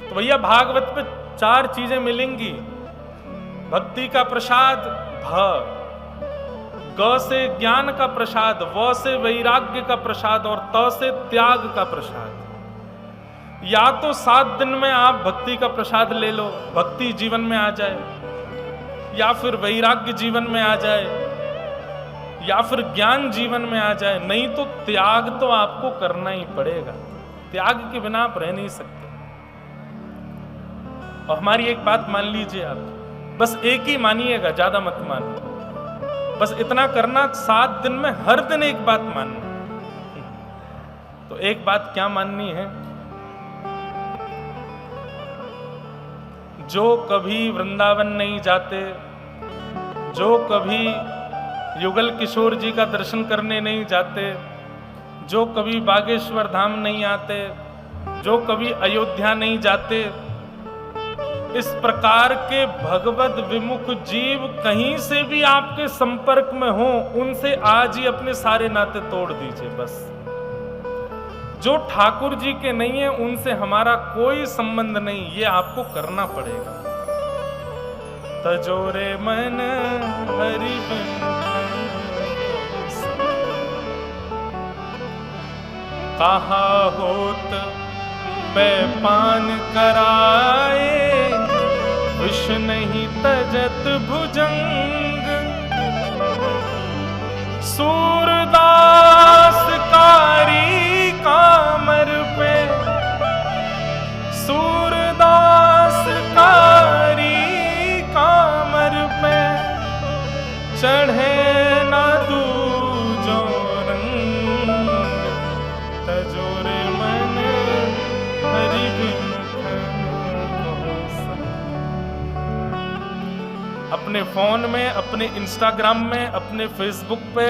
तो भैया भागवत पे 4 चीजें मिलेंगी। भक्ति का प्रसाद भ, ग से ज्ञान का प्रसाद, व से वैराग्य का प्रसाद और त से त्याग का प्रसाद। या तो 7 दिन में आप भक्ति का प्रसाद ले लो, भक्ति जीवन में आ जाए, या फिर वैराग्य जीवन में आ जाए, या फिर ज्ञान जीवन में आ जाए, नहीं तो त्याग तो आपको करना ही पड़ेगा। त्याग के बिना आप रह नहीं सकते। और हमारी एक बात मान लीजिए आप, बस एक ही मानिएगा, ज्यादा मत मानो। बस इतना करना, 7 दिन में हर दिन एक बात मानना। तो एक बात क्या माननी है? जो कभी वृंदावन नहीं जाते, जो कभी युगल किशोर जी का दर्शन करने नहीं जाते, जो कभी बागेश्वर धाम नहीं आते, जो कभी अयोध्या नहीं जाते, इस प्रकार के भगवत विमुख जीव कहीं से भी आपके संपर्क में हो, उनसे आज ही अपने सारे नाते तोड़ दीजिए। बस जो ठाकुर जी के नहीं है उनसे हमारा कोई संबंध नहीं, ये आपको करना पड़ेगा। तजोरे मन हरि बिन कहा होत पान कराए, विष नहीं तजत भुजंग। सूरदास कारी कामर पे, सूरदास कारी कामर पे, चढ़े ना दूजो रंग। तजोरे मन हरि बिमुख अपने फोन में, अपने इंस्टाग्राम में, अपने फेसबुक पे,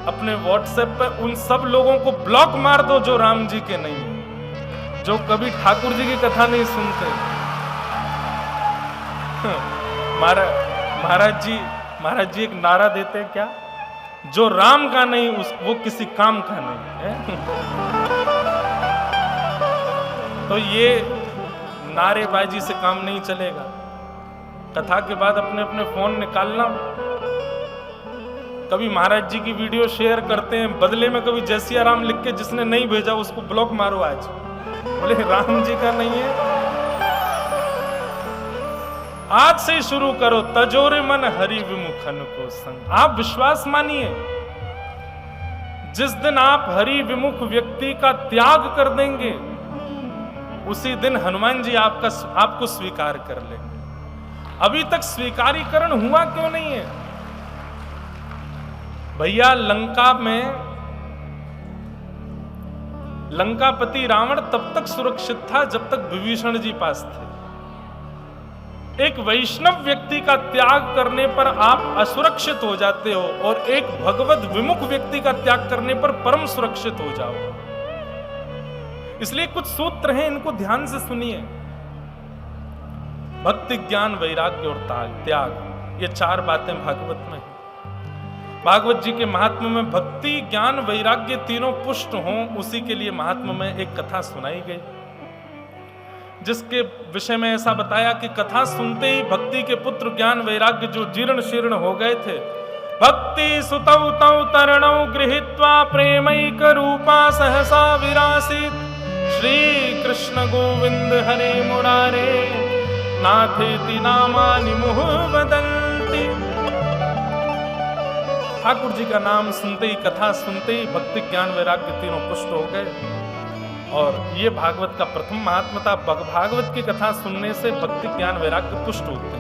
अपने व्हाट्सएप पे उन सब लोगों को ब्लॉक मार दो जो राम जी के नहीं है, जो कभी ठाकुर जी की कथा नहीं सुनते। महाराज जी एक नारा देते हैं, क्या? जो राम का नहीं वो किसी काम का नहीं है। तो ये नारेबाजी से काम नहीं चलेगा। कथा के बाद अपने अपने फोन निकालना। कभी महाराज जी की वीडियो शेयर करते हैं, बदले में कभी जय सिया राम लिख के जिसने नहीं भेजा उसको ब्लॉक मारो आज। बोले राम जी का नहीं है, आज से ही शुरू करो। तजोरे मन हरि विमुखन को संग। आप विश्वास मानिए, जिस दिन आप हरि विमुख व्यक्ति का त्याग कर देंगे, उसी दिन हनुमान जी आपको स्वीकार कर लेंगे। अभी तक स्वीकारीकरण हुआ क्यों नहीं है? भैया लंका में लंकापति रावण तब तक सुरक्षित था जब तक विभीषण जी पास थे। एक वैष्णव व्यक्ति का त्याग करने पर आप असुरक्षित हो जाते हो, और एक भगवत विमुख व्यक्ति का त्याग करने पर परम सुरक्षित हो जाओ। इसलिए कुछ सूत्र हैं, इनको ध्यान से सुनिए। भक्ति, ज्ञान, वैराग्य और त्याग, ये 4 बातें भागवत में हैं। भागवत जी के महात्म्य में भक्ति, ज्ञान, वैराग्य तीनों पुष्ट हों, उसी के लिए महात्म्य में एक कथा सुनाई गई, जिसके विषय में ऐसा बताया कि कथा सुनते ही भक्ति के पुत्र ज्ञान वैराग्य जो जीर्ण शीर्ण हो गए थे, भक्ति सुतौ तौ तरणौ गृहीत्वा प्रेमैक रूपा सहसा विरासीत। श्री कृष्ण गोविंद हरे मुरारे, नाथेति नामानि मुहुः वदन्ति। ठाकुर जी का नाम सुनते ही, कथा सुनते ही भक्ति, ज्ञान, वैराग्य तीनों पुष्ट हो गए। और ये भागवत का प्रथम महात्मा था। भागवत की कथा सुनने से भक्ति, ज्ञान, वैराग्य पुष्ट होते हैं।